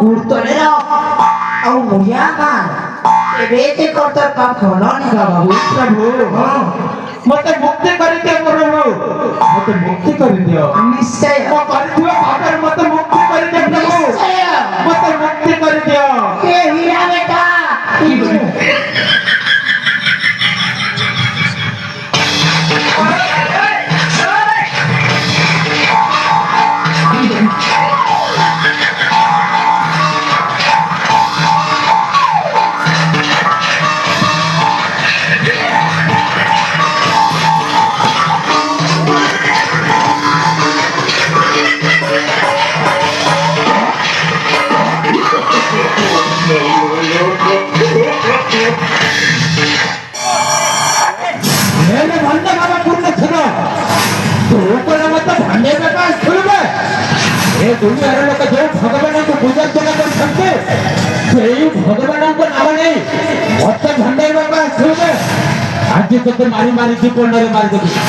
କୁର୍ତ୍ତନେର ଆଉ ମୁଢ଼ିଆ କାନ ଏବେ ତେ କର୍ତ୍ତର କାମ ଖଲନି କା ବାବୁ ପ୍ରଭୁ ମତେ ମୁକ୍ତି କରିଦିଅ ପ୍ରଭୁ ମତେ ମୁକ୍ତି କରିଦିଅ ନିଶ୍ଚୟ ମୋ କରିଥିବା ପାପରୁ ମତେ ମୁକ୍ତି କରିଦିଅ ପ୍ରଭୁ ମତେ ମୁକ୍ତି କରିଦିଅ ଏ ହୀରା ବେଟା मेरे भंडा बाबा पूर्ण सुनो तू ऊपर मत भांडे में का सुनबे ए दुनिया रे लोक जो भगवान को पूजा जगह कर सकते सेई भगवान को नाम नहीं मत भांडे में का सुनबे आज तो मारी मारी जीवन रे मारी दे